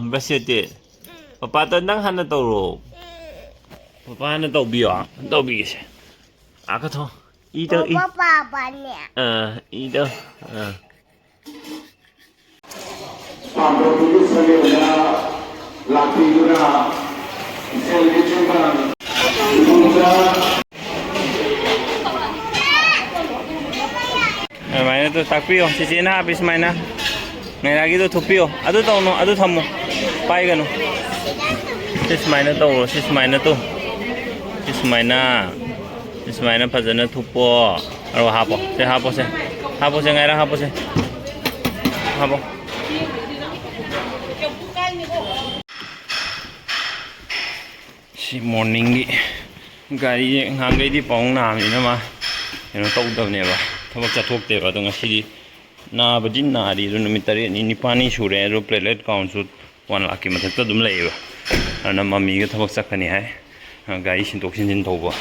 Basket. Papa nang hana toro. Papa hana tau biyo. Tau biyo siya. Ako to. Ito. Papa niya. Ito. Mana tu takpiyo. Sisi na habis mana. Ngayon lagi tu tupiyo. Ado tau no. Ado tamo. Pai ka no. Sis mana tau. Sis mana tu. Sis mana. Sis mana pazana tupo. Aro hapo. Se hapo se. Hapo se ngayon hapo se. Hapo. Si morning gi. Gari ngangai di paung na mi na ma. Ano tau daw ne ba. Thobak chathokte ba dong asi na badin na ri ru numit tare ni nipani sure ro platelet count su 1 lakh ki mathak ta dum lei ba ana mami ga thobak chakhani hai gai sin tok sin jin thoba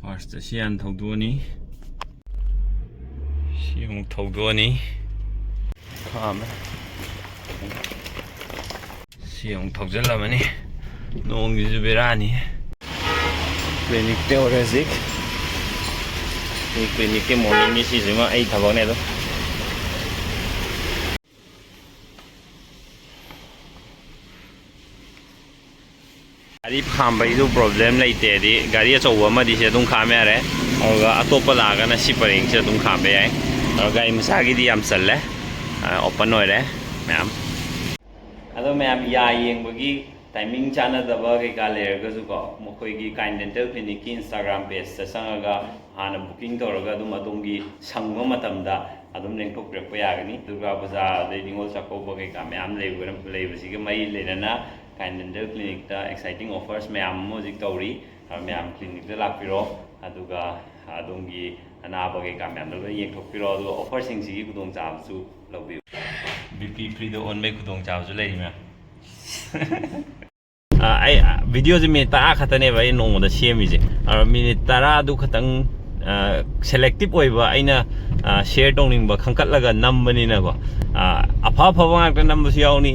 first sian thogdu ni siang thogdu ni kham siang thogjal la mani nong ji berani clinic te orezik clinic ke morning ni si jema ai thabak ne do gari pham bai do problem lai te di gari achau ma di se dung kha me are aur atopa la ga na si paring se dung kha be ai aur gai masa gi di am sal le open oi re ma'am ado ma'am ya yeng bagi timing chana daba ke ka le ga su ko mokoi gi kind dental clinic ki Instagram page sa sangaga hana booking toraga dum adum gi sangma matam da adum leng tok rek pa ya gani Durga Puja de dingol sako ba ke ka ma'am le ba si ga mai le na kind dental clinic ta exciting offers ma'am music tori ma'am clinic da lak piro aduga adum gi ana ba ke ka ma'am da yek tok piro adu offer sing si gi kudong cha su lobi BP free do on me kudong cha su le ma ai video je me ta khatane ba ai nong da semi je minute tara du khatang selective oi ba aina share tongning ba khangkat laga nambani na ba apha pha ngak ta nambu yauni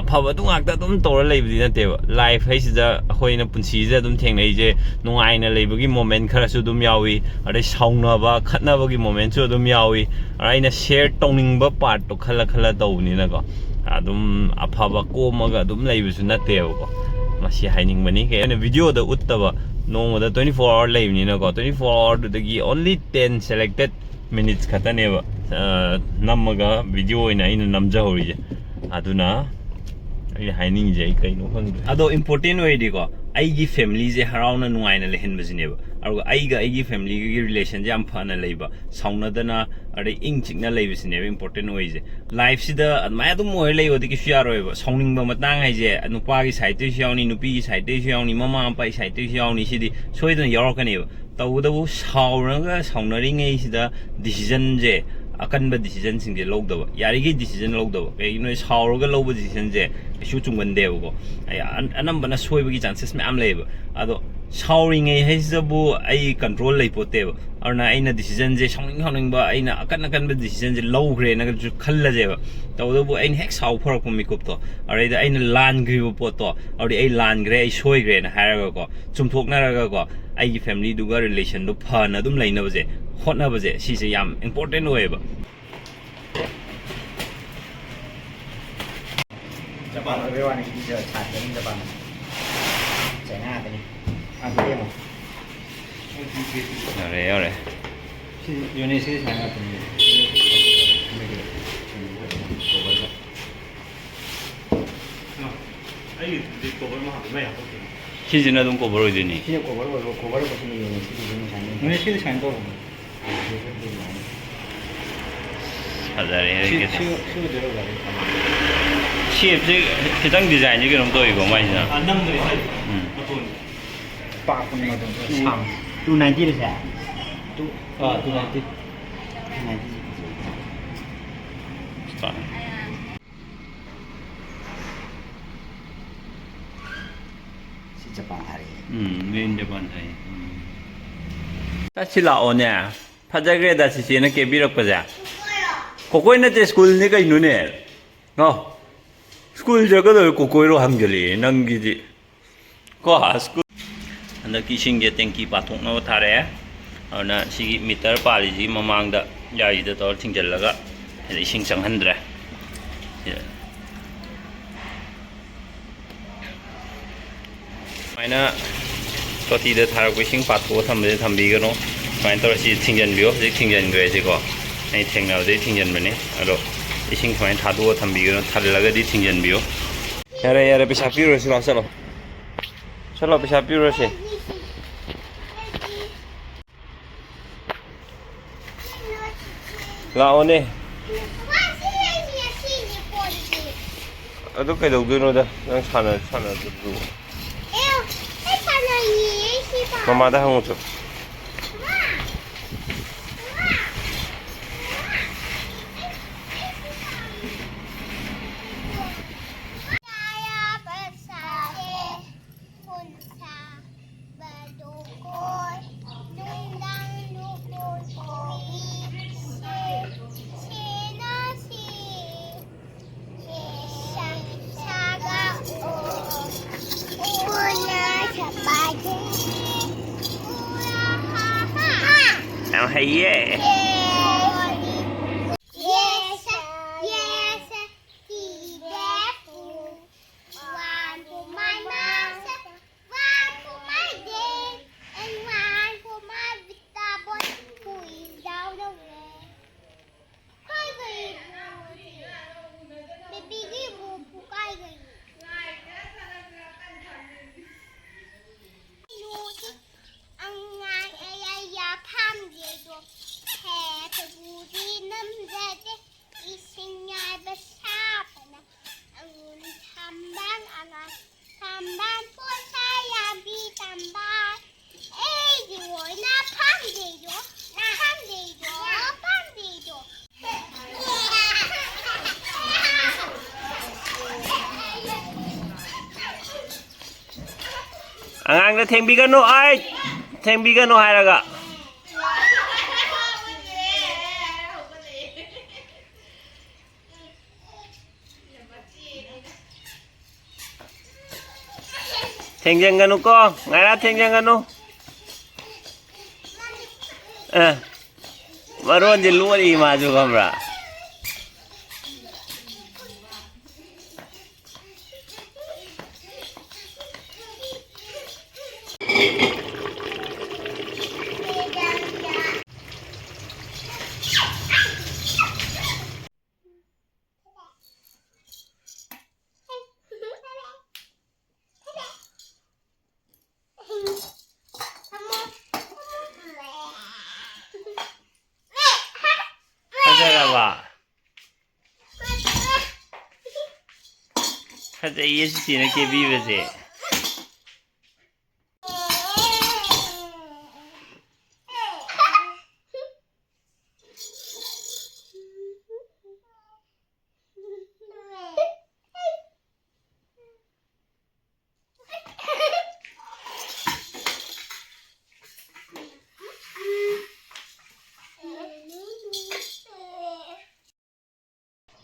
apha ba du ngak ta dum tor lei bi na te ba life hai sida hoina punsi je dum theng nei je nungai na lei bagi moment khara su dum yawi are saungna ba khatna ba gi moment su dum yawi aina share tongning ba part to khala khala tau ni na ko adum aphaba komaga adum leibisu nateo ko masi haining mani ke ana video da uttaba no da 24 hour leibni na ko 24 hour dagi only 10 selected minutes khatane ba namaga video ina ina namja hori je aduna ai haining je kai no khang ado important way di ko ai gi family je harauna nuaina lehen bajine ba aru ai gi family gi relation je am phana leiba sauna dana are ing chingna leibisine important way je life sida mai adum moi lei odi ki share roi ba sauning ba matang hai je nupa gi side te yauni nupi gi side te yauni mama pa side te yauni sidi soidana yarakani ba tawdabu sauranga saunari ngai sida decision je Akanba decision sing je logdaba yarigi decision logdaba kai no sauraga logba decision je isu chungande go anambana soibagi chances me am leba ado sauring ai haisabu ai control lei pote ba arna aina decision je sauning ba aina akan ba decision je logre na ju khalla je ba tawdabu ain hek sau phorok mi kop to araida aina lan gri bo poto ari ai lan gre ai soi gre na haraga ko chumthok na raga ko ai gi family duga relation do phana dum leina ba je hotna ba je si se yam important way ba Japan everyone is chat in Japan. China tadi. Aku dia mau. Ore Si Indonesia China tadi. Ai di cover mah mai apa tu? si jina dum ko boro dini Si cover pasal Indonesia di China. Indonesia China tu. Hazare Si ke si dia lagi. shape je kitang design je ke rom to igo mai na Enam tu saya. Betul. Pak pun macam tu. Sam. Tu nanti dia saya. Tu tu nanti. Nanti. start Si Japan hari. in Japan hai ta chi la on ya ꯐꯖꯈ꯭ꯔꯦꯗ ꯆꯤꯆꯦꯅ ꯀꯦꯕꯤꯔꯛꯄꯁꯦ ꯀꯣꯀꯣꯏ ꯅꯠꯇꯦ ꯁ꯭ꯀꯨꯜꯅꯤ ꯀꯩꯅꯣꯅꯦ school ꯆꯠꯀꯗꯧꯕ ꯀꯣꯀꯣꯏꯔꯣ ꯍꯪꯖꯜꯂꯛꯑꯦ ꯅꯪꯒꯤꯗꯤ ꯀꯣ school ꯍꯟꯗꯛꯀꯤ ꯏꯁꯤꯡꯁꯦ ꯇꯦꯡꯀꯤ ꯄꯥꯊꯣꯛꯅꯕ ꯊꯥꯔꯛꯑꯦ ꯑꯗꯨꯅ ꯁꯤꯒꯤ ꯃꯤꯇꯔ ꯄꯥꯜꯂꯤꯁꯤ ꯃꯃꯥꯡꯗ ꯌꯥꯔꯤꯗ ꯇꯧꯔ ꯊꯤꯡꯖꯤꯜꯂꯒ ꯏꯁꯤꯡ ꯆꯪꯍꯟꯗ꯭ꯔꯦ ꯁꯨꯃꯥꯏꯅ ꯇꯣꯇꯤꯗ ꯊꯥꯔꯛꯄ ꯏꯁꯤꯡ ꯄꯥꯊꯣꯛꯑ ꯊꯝꯕꯁꯦ ꯊꯝꯕꯤꯒꯅꯨ ꯁꯨꯃꯥꯏꯅ ꯇꯧꯔ ꯁꯤ ꯊꯤꯡꯖꯤꯟꯕꯤꯌꯣ ꯍꯧꯖꯤꯛ ꯊꯤꯡꯖꯤꯟꯈ꯭ꯔꯦ ꯁꯤꯀꯣ ꯑꯩ ꯊꯦꯡꯅꯕꯗꯩ ꯊꯤꯡꯖꯤꯟꯕꯅꯤ ꯑꯗꯣ 이싱 수만이 다두어 탐비기는 탈라가디 튕전비요. 야래 야래 비샤 비로시 나서로. 철로 비샤 비로시. 라오네. 어떻게 도두노다. 난 산을 두고. 마마다 항우죠. Hey, yeah. Yes, yes, he therefore. One for my mouth, one for my day, and one for my Vita boy who is down the way. Baby, give Ang tingbigan no ay tingbigan no hayraga. Tingjangan no ko, ngara tingjangan no. Maron di luar i maju kamera. Ada iya sih nak kebi bese.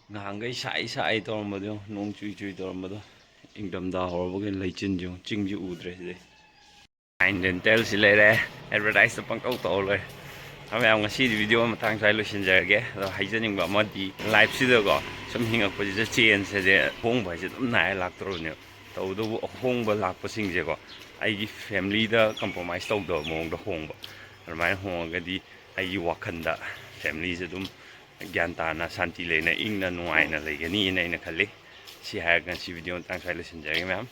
Ngangai sai tormado nong chui tormado ingdamda horbogen leichinju chingju udre de and then tell silere advertise pang kau to le ame ang si video matang sai lo sinjage lo haijaning ba madi live si de go sum hinga ko je chen se de hong ba je dum nai lak tro ne to do hong ba lak pa sing je go ai gi family da compromise to do mong da hong ba mai hong ga di ai gi wakhan da family je dum Gyantana Santi Lena Ingna Nuaina Legani in a Kali. She had a video on Tank Silence in Jerry, ma'am.